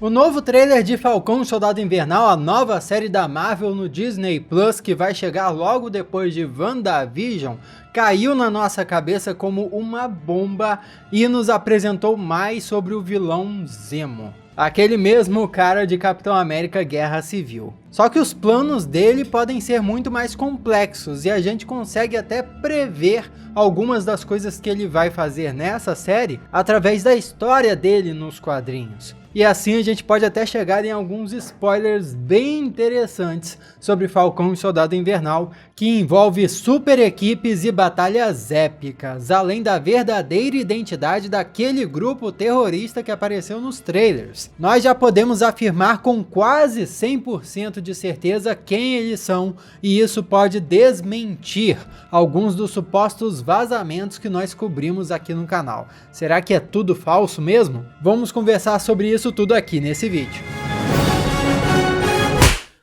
O novo trailer de Falcão e Soldado Invernal, a nova série da Marvel no Disney Plus, que vai chegar logo depois de WandaVision, caiu na nossa cabeça como uma bomba e nos apresentou mais sobre o vilão Zemo. Aquele mesmo cara de Capitão América Guerra Civil. Só que os planos dele podem ser muito mais complexos e a gente consegue até prever algumas das coisas que ele vai fazer nessa série através da história dele nos quadrinhos. E assim a gente pode até chegar em alguns spoilers bem interessantes sobre Falcão e Soldado Invernal, que envolve super equipes e batalhas épicas, além da verdadeira identidade daquele grupo terrorista que apareceu nos trailers. Nós já podemos afirmar com quase 100% de certeza quem eles são, e isso pode desmentir alguns dos supostos vazamentos que nós cobrimos aqui no canal. Será que é tudo falso mesmo? Vamos conversar sobre isso tudo aqui nesse vídeo.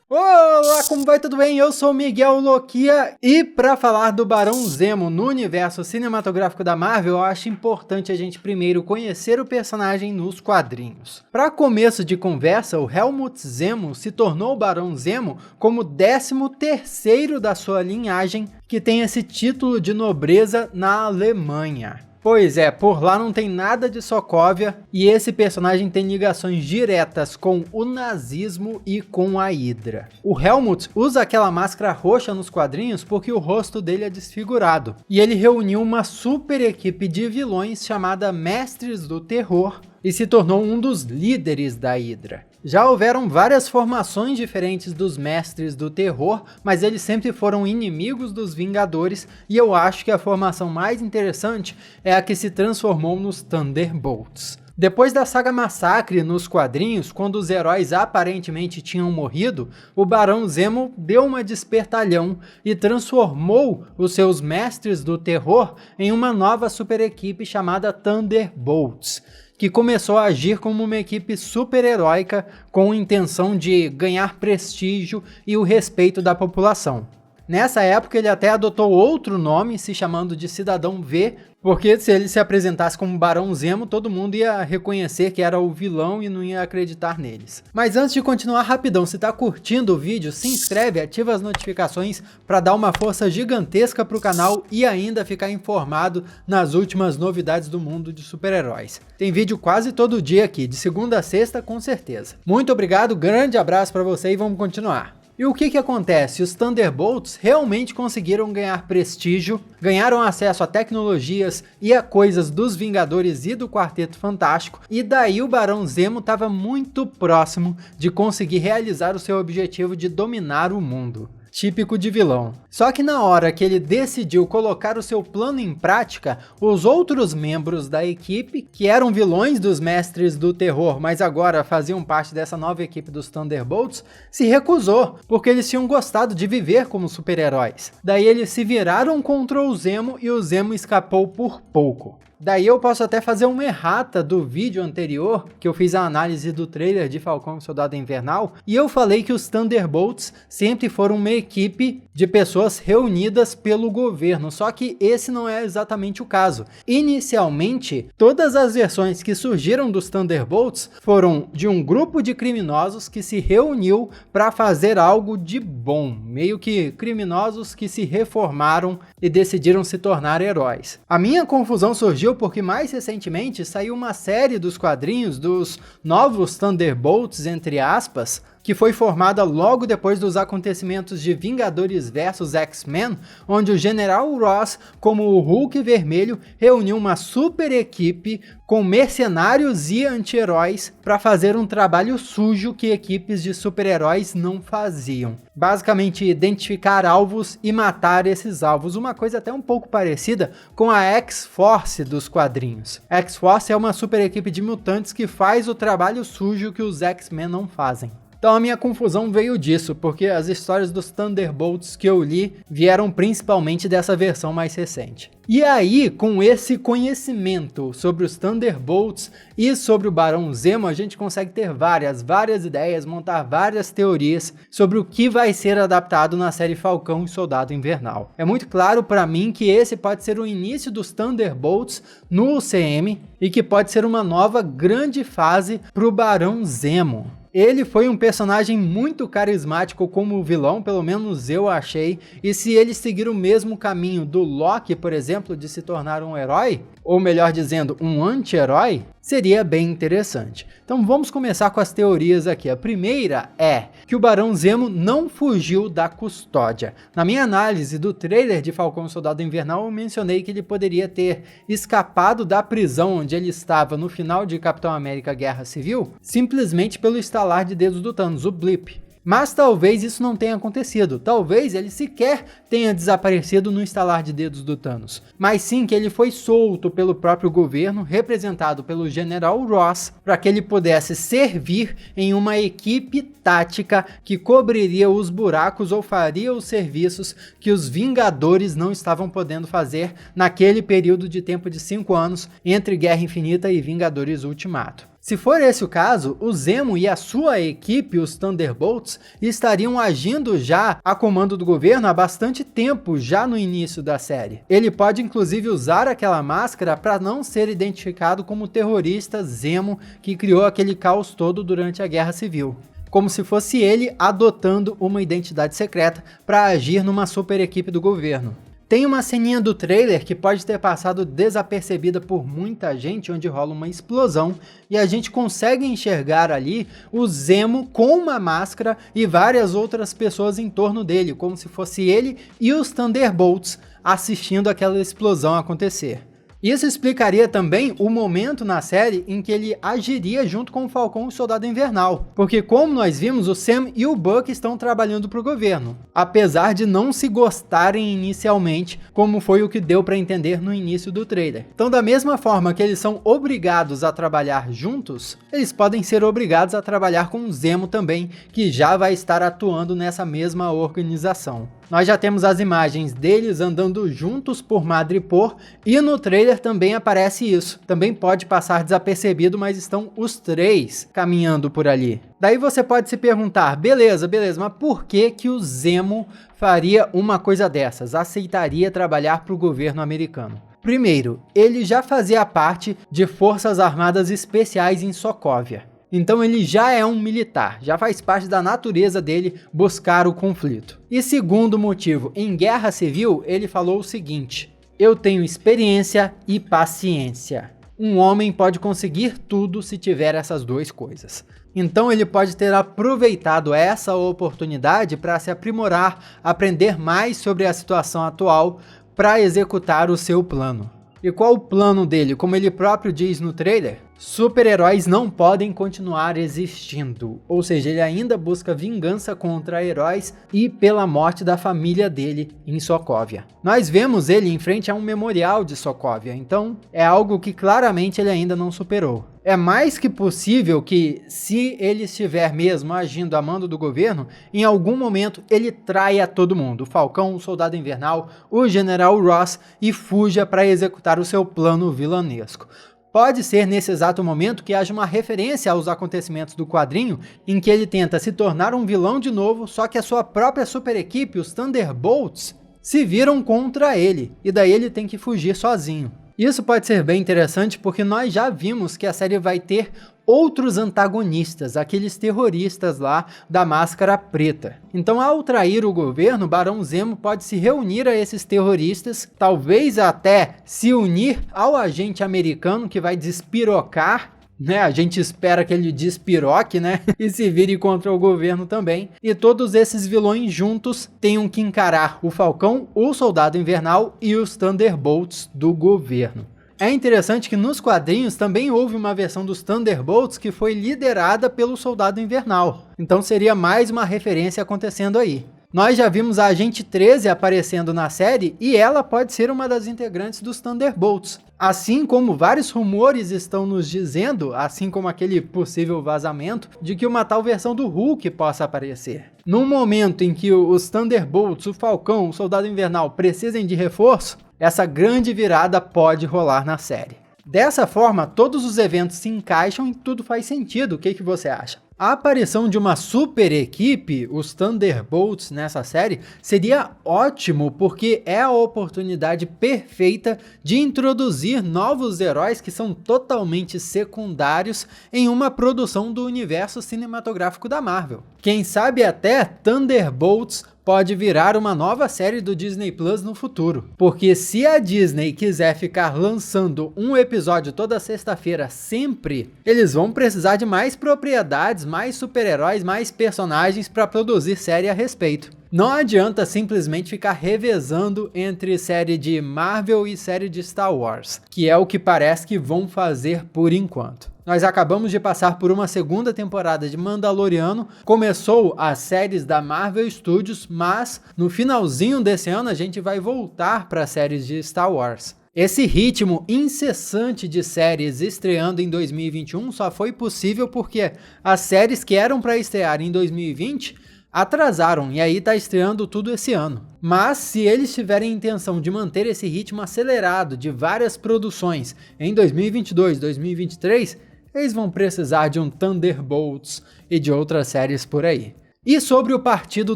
Olá, como vai? Tudo bem? Eu sou Miguel Loquia e para falar do Barão Zemo no universo cinematográfico da Marvel, eu acho importante a gente primeiro conhecer o personagem nos quadrinhos. Para começo de conversa, o Helmut Zemo se tornou o Barão Zemo como 13º da sua linhagem, que tem esse título de nobreza na Alemanha. Pois é, por lá não tem nada de Sokovia e esse personagem tem ligações diretas com o nazismo e com a Hydra. O Helmut usa aquela máscara roxa nos quadrinhos porque o rosto dele é desfigurado. E ele reuniu uma super equipe de vilões chamada Mestres do Terror e se tornou um dos líderes da Hydra. Já houveram várias formações diferentes dos Mestres do Terror, mas eles sempre foram inimigos dos Vingadores, e eu acho que a formação mais interessante é a que se transformou nos Thunderbolts. Depois da saga Massacre nos quadrinhos, quando os heróis aparentemente tinham morrido, o Barão Zemo deu uma despertalhão e transformou os seus Mestres do Terror em uma nova super equipe chamada Thunderbolts, que começou a agir como uma equipe super-heróica com a intenção de ganhar prestígio e o respeito da população. Nessa época ele até adotou outro nome, se chamando de Cidadão V, porque se ele se apresentasse como Barão Zemo, todo mundo ia reconhecer que era o vilão e não ia acreditar neles. Mas antes de continuar, rapidão, se tá curtindo o vídeo, se inscreve, ativa as notificações para dar uma força gigantesca pro canal e ainda ficar informado nas últimas novidades do mundo de super-heróis. Tem vídeo quase todo dia aqui, de segunda a sexta com certeza. Muito obrigado, grande abraço para você e vamos continuar. E o que acontece? Os Thunderbolts realmente conseguiram ganhar prestígio, ganharam acesso a tecnologias e a coisas dos Vingadores e do Quarteto Fantástico, e daí o Barão Zemo estava muito próximo de conseguir realizar o seu objetivo de dominar o mundo. Típico de vilão. Só que na hora que ele decidiu colocar o seu plano em prática, os outros membros da equipe, que eram vilões dos Mestres do Terror, mas agora faziam parte dessa nova equipe dos Thunderbolts, se recusou, porque eles tinham gostado de viver como super-heróis. Daí eles se viraram contra o Zemo e o Zemo escapou por pouco. Daí eu posso até fazer uma errata do vídeo anterior, que eu fiz a análise do trailer de Falcão e Soldado Invernal, e eu falei que os Thunderbolts sempre foram uma equipe de pessoas reunidas pelo governo, só que esse não é exatamente o caso. Inicialmente, todas as versões que surgiram dos Thunderbolts foram de um grupo de criminosos que se reuniu para fazer algo de bom, meio que criminosos que se reformaram e decidiram se tornar heróis. A minha confusão surgiu porque mais recentemente saiu uma série dos quadrinhos dos novos Thunderbolts, entre aspas, que foi formada logo depois dos acontecimentos de Vingadores vs X-Men, onde o General Ross, como o Hulk Vermelho, reuniu uma super equipe com mercenários e anti-heróis para fazer um trabalho sujo que equipes de super-heróis não faziam. Basicamente identificar alvos e matar esses alvos, uma coisa até um pouco parecida com a X-Force dos quadrinhos. A X-Force é uma super equipe de mutantes que faz o trabalho sujo que os X-Men não fazem. Então a minha confusão veio disso, porque as histórias dos Thunderbolts que eu li vieram principalmente dessa versão mais recente. E aí, com esse conhecimento sobre os Thunderbolts e sobre o Barão Zemo, a gente consegue ter várias ideias, montar várias teorias sobre o que vai ser adaptado na série Falcão e Soldado Invernal. É muito claro para mim que esse pode ser o início dos Thunderbolts no UCM e que pode ser uma nova grande fase para o Barão Zemo. Ele foi um personagem muito carismático como vilão, pelo menos eu achei, e se ele seguir o mesmo caminho do Loki, por exemplo, de se tornar um herói, ou melhor dizendo, um anti-herói, seria bem interessante. Então vamos começar com as teorias aqui. A primeira é que o Barão Zemo não fugiu da custódia. Na minha análise do trailer de Falcão e Soldado Invernal, eu mencionei que ele poderia ter escapado da prisão onde ele estava no final de Capitão América Guerra Civil, simplesmente pelo estalar de dedos do Thanos, o blip. Mas talvez isso não tenha acontecido, talvez ele sequer tenha desaparecido no estalar de dedos do Thanos, mas sim que ele foi solto pelo próprio governo, representado pelo General Ross, para que ele pudesse servir em uma equipe tática que cobriria os buracos ou faria os serviços que os Vingadores não estavam podendo fazer naquele período de tempo de 5 anos entre Guerra Infinita e Vingadores Ultimato. Se for esse o caso, o Zemo e a sua equipe, os Thunderbolts, estariam agindo já a comando do governo há bastante tempo, já no início da série. Ele pode inclusive usar aquela máscara para não ser identificado como o terrorista Zemo que criou aquele caos todo durante a Guerra Civil. Como se fosse ele adotando uma identidade secreta para agir numa super equipe do governo. Tem uma ceninha do trailer que pode ter passado desapercebida por muita gente, onde rola uma explosão e a gente consegue enxergar ali o Zemo com uma máscara e várias outras pessoas em torno dele, como se fosse ele e os Thunderbolts assistindo aquela explosão acontecer. Isso explicaria também o momento na série em que ele agiria junto com o Falcão e o Soldado Invernal, porque como nós vimos, o Sam e o Buck estão trabalhando para o governo, apesar de não se gostarem inicialmente, como foi o que deu para entender no início do trailer. Então da mesma forma que eles são obrigados a trabalhar juntos, eles podem ser obrigados a trabalhar com o Zemo também, que já vai estar atuando nessa mesma organização. Nós já temos as imagens deles andando juntos por Madripoor e no trailer também aparece isso. Também pode passar desapercebido, mas estão os três caminhando por ali. Daí você pode se perguntar, beleza, mas por que o Zemo faria uma coisa dessas? Aceitaria trabalhar para o governo americano? Primeiro, ele já fazia parte de Forças Armadas Especiais em Sokovia. Então ele já é um militar, já faz parte da natureza dele buscar o conflito. E segundo motivo, em Guerra Civil ele falou o seguinte: eu tenho experiência e paciência. Um homem pode conseguir tudo se tiver essas duas coisas. Então ele pode ter aproveitado essa oportunidade para se aprimorar, aprender mais sobre a situação atual para executar o seu plano. E qual o plano dele? Como ele próprio diz no trailer, super-heróis não podem continuar existindo, ou seja, ele ainda busca vingança contra heróis e pela morte da família dele em Sokovia. Nós vemos ele em frente a um memorial de Sokovia, então é algo que claramente ele ainda não superou. É mais que possível que, se ele estiver mesmo agindo a mando do governo, em algum momento ele traia todo mundo, o Falcão, o Soldado Invernal, o General Ross, e fuja para executar o seu plano vilanesco. Pode ser nesse exato momento que haja uma referência aos acontecimentos do quadrinho, em que ele tenta se tornar um vilão de novo, só que a sua própria super equipe, os Thunderbolts, se viram contra ele, e daí ele tem que fugir sozinho. Isso pode ser bem interessante porque nós já vimos que a série vai ter outros antagonistas, aqueles terroristas lá da máscara preta. Então, ao trair o governo, Barão Zemo pode se reunir a esses terroristas, talvez até se unir ao agente americano que vai despirocar, né? A gente espera que ele despiroque, né? E se vire contra o governo também. E todos esses vilões juntos tenham que encarar o Falcão, o Soldado Invernal e os Thunderbolts do governo. É interessante que nos quadrinhos também houve uma versão dos Thunderbolts que foi liderada pelo Soldado Invernal. Então seria mais uma referência acontecendo aí. Nós já vimos a Agente 13 aparecendo na série e ela pode ser uma das integrantes dos Thunderbolts. Assim como vários rumores estão nos dizendo, assim como aquele possível vazamento, de que uma tal versão do Hulk possa aparecer. No momento em que os Thunderbolts, o Falcão, o Soldado Invernal precisem de reforço, essa grande virada pode rolar na série. Dessa forma, todos os eventos se encaixam e tudo faz sentido. O que você acha? A aparição de uma super equipe, os Thunderbolts, nessa série, seria ótimo porque é a oportunidade perfeita de introduzir novos heróis que são totalmente secundários em uma produção do universo cinematográfico da Marvel. Quem sabe até Thunderbolts pode virar uma nova série do Disney Plus no futuro. Porque se a Disney quiser ficar lançando um episódio toda sexta-feira sempre, eles vão precisar de mais propriedades, mais super-heróis, mais personagens para produzir série a respeito. Não adianta simplesmente ficar revezando entre série de Marvel e série de Star Wars, que é o que parece que vão fazer por enquanto. Nós acabamos de passar por uma segunda temporada de Mandaloriano, começou as séries da Marvel Studios, mas no finalzinho desse ano a gente vai voltar para as séries de Star Wars. Esse ritmo incessante de séries estreando em 2021 só foi possível porque as séries que eram para estrear em 2020 atrasaram e aí tá estreando tudo esse ano. Mas se eles tiverem intenção de manter esse ritmo acelerado de várias produções em 2022, 2023, eles vão precisar de um Thunderbolts e de outras séries por aí. E sobre o Partido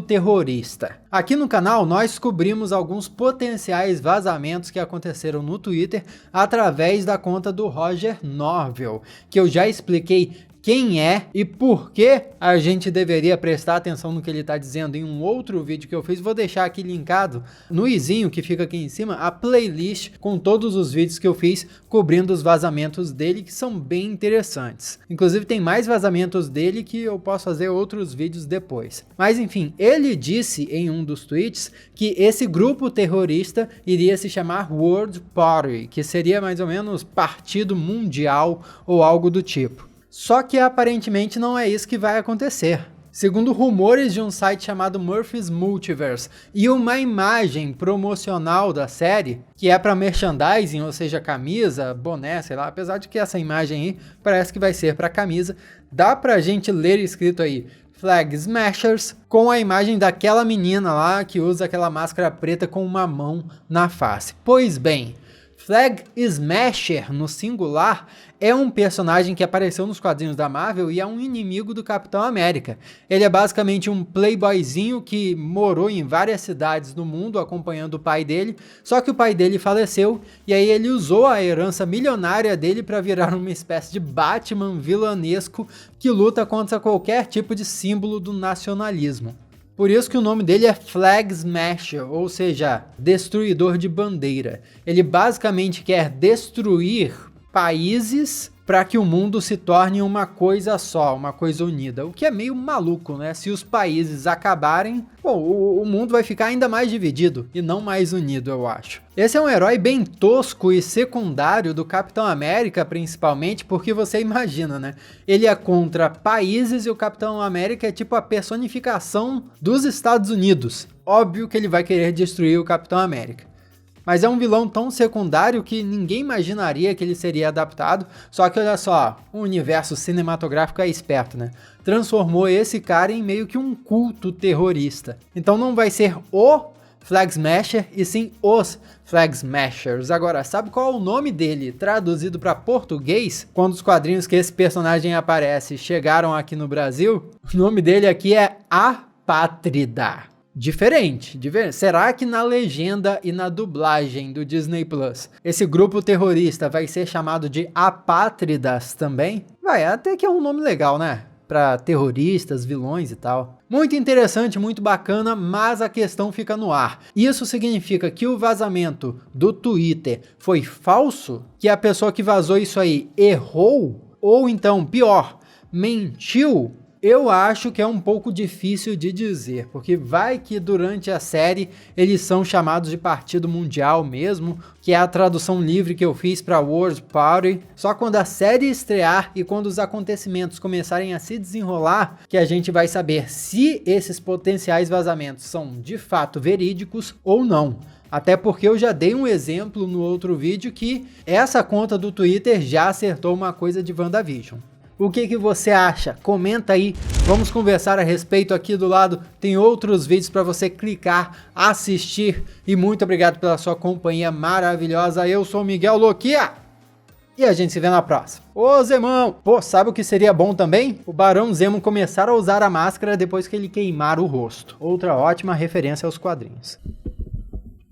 Terrorista? Aqui no canal nós descobrimos alguns potenciais vazamentos que aconteceram no Twitter através da conta do Roger Norville, que eu já expliquei quem é e por que a gente deveria prestar atenção no que ele está dizendo em um outro vídeo que eu fiz. Vou deixar aqui linkado no izinho que fica aqui em cima a playlist com todos os vídeos que eu fiz cobrindo os vazamentos dele, que são bem interessantes. Inclusive tem mais vazamentos dele que eu posso fazer outros vídeos depois. Mas enfim, ele disse em um dos tweets que esse grupo terrorista iria se chamar World Party, que seria mais ou menos Partido Mundial ou algo do tipo. Só que aparentemente não é isso que vai acontecer. Segundo rumores de um site chamado Murphy's Multiverse e uma imagem promocional da série, que é para merchandising, ou seja, camisa, boné, sei lá, apesar de que essa imagem aí parece que vai ser para camisa, dá pra gente ler escrito aí Flag Smashers, com a imagem daquela menina lá que usa aquela máscara preta com uma mão na face. Pois bem, Flag Smasher, no singular, é um personagem que apareceu nos quadrinhos da Marvel e é um inimigo do Capitão América. Ele é basicamente um playboyzinho que morou em várias cidades do mundo acompanhando o pai dele, só que o pai dele faleceu e aí ele usou a herança milionária dele para virar uma espécie de Batman vilanesco que luta contra qualquer tipo de símbolo do nacionalismo. Por isso que o nome dele é Flag Smasher, ou seja, destruidor de bandeira. Ele basicamente quer destruir países para que o mundo se torne uma coisa só, uma coisa unida. O que é meio maluco, né? Se os países acabarem, o mundo vai ficar ainda mais dividido e não mais unido, eu acho. Esse é um herói bem tosco e secundário do Capitão América, principalmente, porque você imagina, né? Ele é contra países e o Capitão América é tipo a personificação dos Estados Unidos. Óbvio que ele vai querer destruir o Capitão América. Mas é um vilão tão secundário que ninguém imaginaria que ele seria adaptado. Só que olha só, o universo cinematográfico é esperto, né? Transformou esse cara em meio que um culto terrorista. Então não vai ser o Flag Smasher, e sim os Flag Smashers. Agora, sabe qual é o nome dele traduzido para português? Quando os quadrinhos que esse personagem aparece chegaram aqui no Brasil, o nome dele aqui é Apátrida. Diferente. Será que na legenda e na dublagem do Disney Plus, esse grupo terrorista vai ser chamado de Apátridas também? Vai, até que é um nome legal, né? Para terroristas, vilões e tal. Muito interessante, muito bacana, mas a questão fica no ar. Isso significa que o vazamento do Twitter foi falso? Que a pessoa que vazou isso aí errou? Ou então, pior, mentiu? Eu acho que é um pouco difícil de dizer, porque vai que durante a série eles são chamados de Partido Mundial mesmo, que é a tradução livre que eu fiz para World Party. Só quando a série estrear e quando os acontecimentos começarem a se desenrolar, que a gente vai saber se esses potenciais vazamentos são de fato verídicos ou não. Até porque eu já dei um exemplo no outro vídeo que essa conta do Twitter já acertou uma coisa de WandaVision. O que você acha? Comenta aí, vamos conversar a respeito. Aqui do lado tem outros vídeos para você clicar, assistir, e muito obrigado pela sua companhia maravilhosa. Eu sou o Miguel Loquia e a gente se vê na próxima. Ô Zemão, pô, sabe o que seria bom também? O Barão Zemo começar a usar a máscara depois que ele queimar o rosto. Outra ótima referência aos quadrinhos.